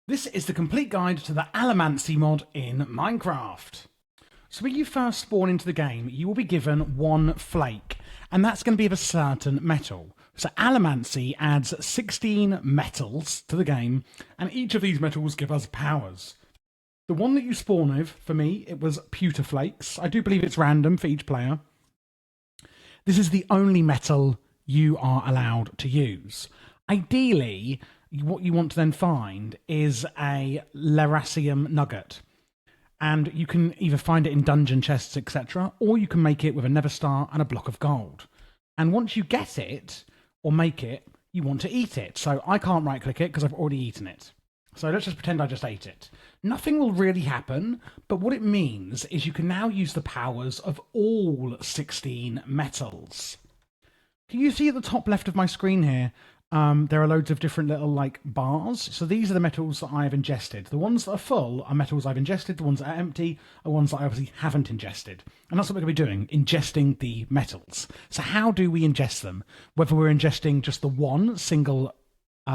This is the complete guide to the Allomancy mod in Minecraft. So when you first spawn into the game, you will be given one flake, and that's going to be of a certain metal. So Allomancy adds 16 metals to the game, and each of these metals give us powers. The one that you spawn with, for me, it was pewter flakes. I do believe it's random for each player. This is the only metal you are allowed to use. Ideally, what you want to then find is a lerasium nugget. And you can either find it in dungeon chests, etc., or you can make it with a nether star and a block of gold. And once you get it, or make it, you want to eat it. So I can't right-click it because I've already eaten it. So let's just pretend I just ate it. Nothing will really happen, but what it means is you can now use the powers of all 16 metals. Can you see at the top left of my screen here, there are loads of different little bars. So these are the metals that I have ingested. The ones that are full are metals I've ingested. The ones that are empty are ones that I obviously haven't ingested. And that's what we're going to be doing, ingesting the metals. So how do we ingest them? Whether we're ingesting just the one single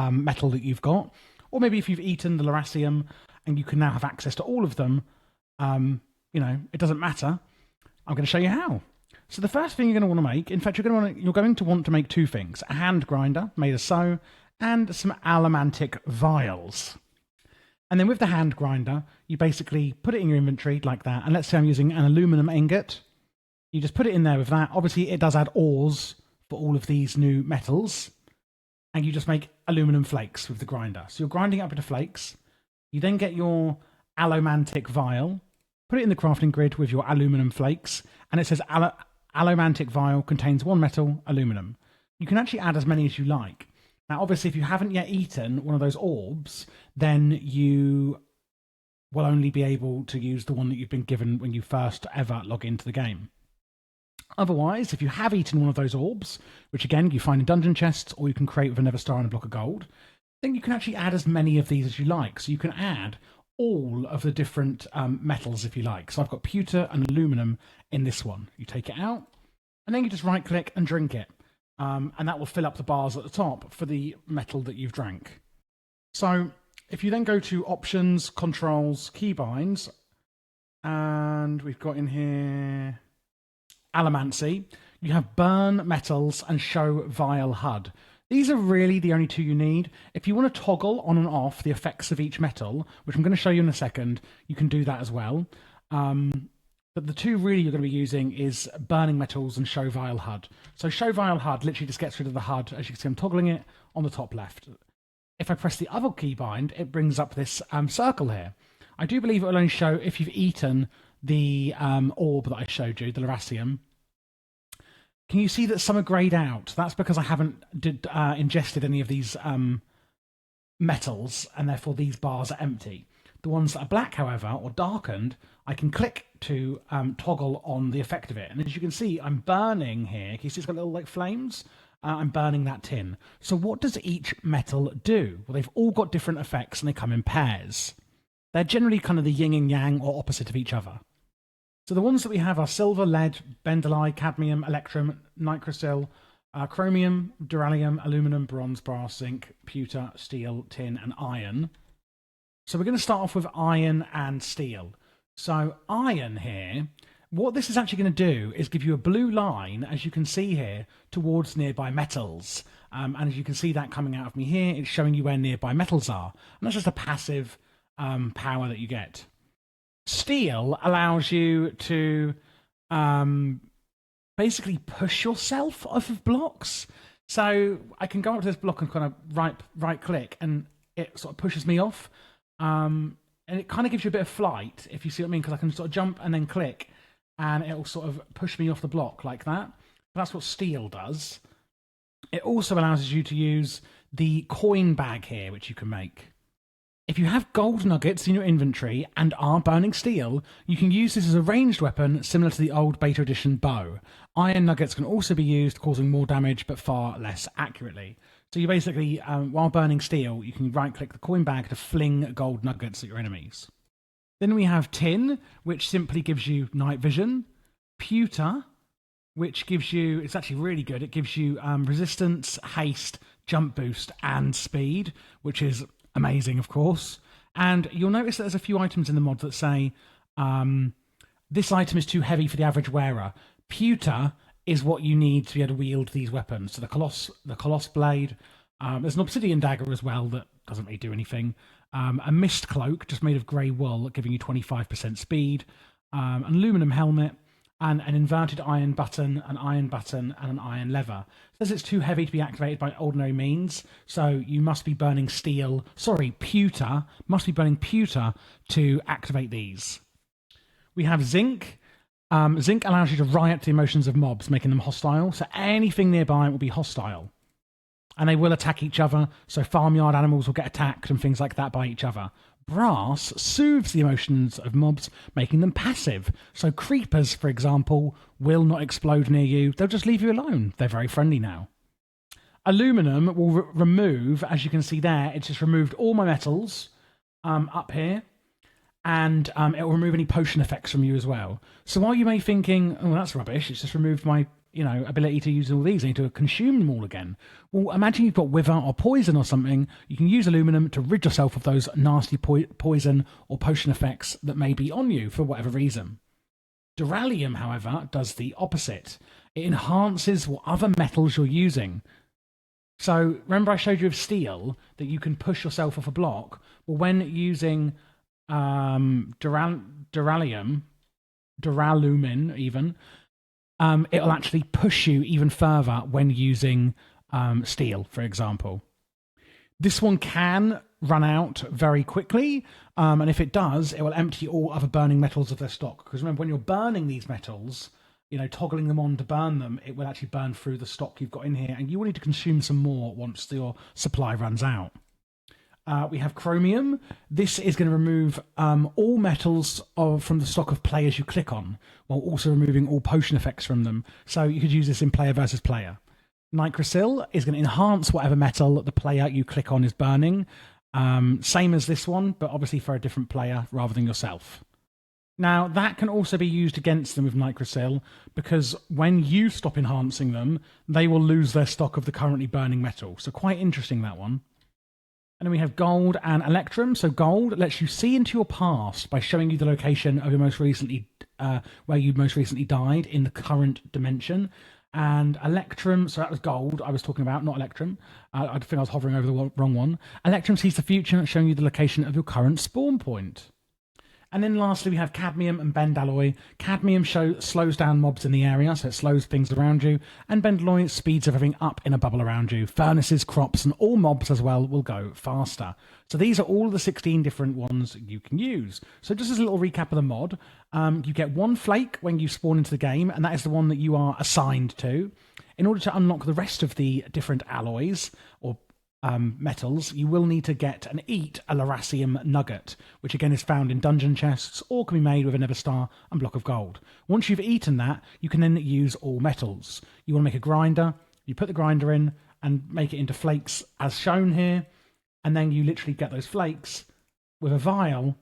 metal that you've got, or maybe if you've eaten the lerasium and you can now have access to all of them, it doesn't matter. I'm going to show you how. So the first thing you're going to want to make, in fact, you're going to want to make two things: a hand grinder made as so, and some allomantic vials. And then with the hand grinder, you basically put it in your inventory like that. And let's say I'm using an aluminum ingot. You just put it in there with that. Obviously, it does add ores for all of these new metals. And you just make aluminum flakes with the grinder. So you're grinding it up into flakes. You then get your allomantic vial, put it in the crafting grid with your aluminum flakes, and it says Allomantic vial contains one metal, aluminum. You can actually add as many as you like. Now, obviously, if you haven't yet eaten one of those orbs, then you will only be able to use the one that you've been given when you first ever log into the game. Otherwise, if you have eaten one of those orbs, which again you find in dungeon chests, or you can create with a nether star and a block of gold, then you can actually add as many of these as you like. So you can add all of the different metals if you like. So I've got pewter and aluminum in this one. You take it out, and then you just right click and drink it. And that will fill up the bars at the top for the metal that you've drank. So if you then go to options, controls, keybinds, and we've got in here Allomancy, you have burn metals and show vial HUD. These are really the only two you need. If you want to toggle on and off the effects of each metal, which I'm going to show you in a second, you can do that as well. But the two really you're going to be using is burning metals and show vial HUD. So show vial HUD literally just gets rid of the HUD. As you can see, I'm toggling it on the top left. If I press the other keybind, it brings up this circle here. I do believe it will only show if you've eaten the orb that I showed you, the lerasium. Can you see that some are greyed out? That's because I haven't ingested any of these metals, and therefore these bars are empty. The ones that are black, however, or darkened, I can click to toggle on the effect of it. And as you can see, I'm burning here. Can you see it's got little flames? I'm burning that tin. So what does each metal do? Well, they've all got different effects, and they come in pairs. They're generally kind of the yin and yang, or opposite of each other. So the ones that we have are silver, lead, bendelite, cadmium, electrum, nitrosyl, chromium, duralium, aluminum, bronze, brass, zinc, pewter, steel, tin, and iron. So we're going to start off with iron and steel. So iron here, what this is actually going to do is give you a blue line, as you can see here, towards nearby metals. And as you can see that coming out of me here, it's showing you where nearby metals are. And that's just a passive power that you get. Steel allows you to basically push yourself off of blocks. So I can go up to this block and kind of right click, and it sort of pushes me off. And it kind of gives you a bit of flight, if you see what I mean, because I can sort of jump and then click, and it will sort of push me off the block like that. That's what steel does. It also allows you to use the coin bag here, which you can make. If you have gold nuggets in your inventory and are burning steel, you can use this as a ranged weapon similar to the old beta edition bow. Iron nuggets can also be used, causing more damage but far less accurately. So you basically, while burning steel, you can right-click the coin bag to fling gold nuggets at your enemies. Then we have tin, which simply gives you night vision. Pewter, which gives you, it's actually really good, it gives you resistance, haste, jump boost, and speed, which is amazing, of course. And you'll notice that there's a few items in the mod that say, this item is too heavy for the average wearer. Pewter is what you need to be able to wield these weapons. So the Coloss blade, there's an obsidian dagger as well that doesn't really do anything. A mist cloak, just made of grey wool, giving you 25% speed. An aluminum helmet, and an inverted iron button, an iron button, and an iron lever. It says it's too heavy to be activated by ordinary means, so you must be burning pewter, must be burning pewter to activate these. We have zinc. Zinc allows you to riot the emotions of mobs, making them hostile, so anything nearby will be hostile. And they will attack each other, so farmyard animals will get attacked and things like that by each other. Brass soothes the emotions of mobs, making them passive. So creepers, for example, will not explode near you. They'll just leave you alone. They're very friendly now. Aluminum will remove, as you can see there, it's just removed all my metals up here. And it will remove any potion effects from you as well. So while you may be thinking, oh, that's rubbish, it's just removed my ability to use all these, I need to consume them all again. Well, imagine you've got wither or poison or something. You can use aluminum to rid yourself of those nasty poison or potion effects that may be on you for whatever reason. Duralium, however, does the opposite. It enhances what other metals you're using. So remember I showed you with steel that you can push yourself off a block? Well, when using duralumin even, it'll actually push you even further when using steel, for example. This one can run out very quickly, and if it does, it will empty all other burning metals of their stock. Because remember, when you're burning these metals, toggling them on to burn them, it will actually burn through the stock you've got in here, and you will need to consume some more once your supply runs out. We have chromium. This is going to remove all metals from the stock of players you click on, while also removing all potion effects from them. So you could use this in player versus player. Nigrosil is going to enhance whatever metal the player you click on is burning. Same as this one, but obviously for a different player rather than yourself. Now, that can also be used against them with Nigrosil, because when you stop enhancing them, they will lose their stock of the currently burning metal. So quite interesting, that one. And then we have gold and electrum. So gold lets you see into your past by showing you the location of your where you most recently died in the current dimension. And electrum, so that was gold I was talking about, not electrum. I think I was hovering over the wrong one. Electrum sees the future, showing you the location of your current spawn point. And then lastly, we have cadmium and bendalloy. Cadmium slows down mobs in the area, so it slows things around you. And bendalloy speeds everything up in a bubble around you. Furnaces, crops, and all mobs as well will go faster. So these are all the 16 different ones you can use. So just as a little recap of the mod, you get one flake when you spawn into the game, and that is the one that you are assigned to. In order to unlock the rest of the different alloys, or metals, you will need to get and eat a Laracium nugget, which again is found in dungeon chests or can be made with a nether star and block of gold. Once you've eaten that, you can then use all metals. You want to make a grinder, you put the grinder in and make it into flakes as shown here, and then you literally get those flakes with a vial,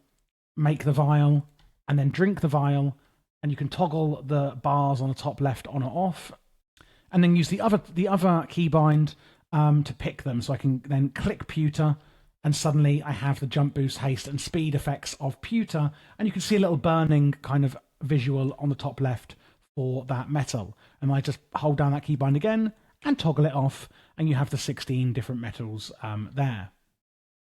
make the vial, and then drink the vial, and you can toggle the bars on the top left on or off, and then use the other keybind to pick them, so I can then click pewter, and suddenly I have the jump boost, haste, and speed effects of pewter, and you can see a little burning kind of visual on the top left for that metal. And I just hold down that keybind again and toggle it off, and you have the 16 different metals there.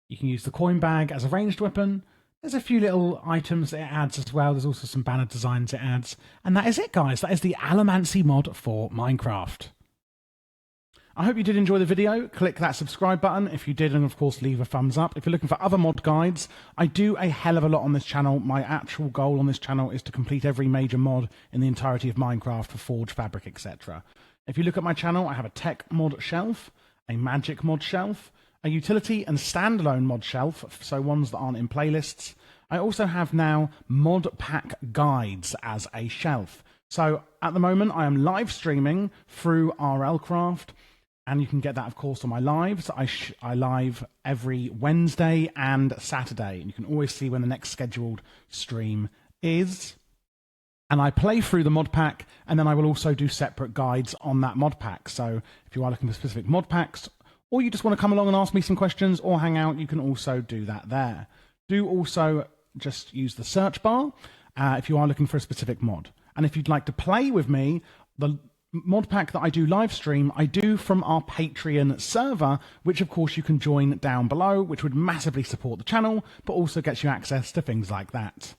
You can use the coin bag as a ranged weapon. There's a few little items that it adds as well. There's also some banner designs it adds. And that is it, guys. That is the Allomancy mod for Minecraft. I hope you did enjoy the video. Click that subscribe button if you did, and of course leave a thumbs up. If you're looking for other mod guides, I do a hell of a lot on this channel. My actual goal on this channel is to complete every major mod in the entirety of Minecraft for Forge, Fabric, etc. If you look at my channel, I have a tech mod shelf, a magic mod shelf, a utility and standalone mod shelf, so ones that aren't in playlists. I also have now mod pack guides as a shelf. So at the moment, I am live streaming through RLcraft. And you can get that, of course, on my lives. I live every Wednesday and Saturday. And you can always see when the next scheduled stream is. And I play through the mod pack, and then I will also do separate guides on that mod pack. So if you are looking for specific mod packs, or you just want to come along and ask me some questions or hang out, you can also do that there. Do also just use the search bar if you are looking for a specific mod. And if you'd like to play with me, the mod pack that I do live stream, I do from our Patreon server, which of course you can join down below, which would massively support the channel, but also gets you access to things like that.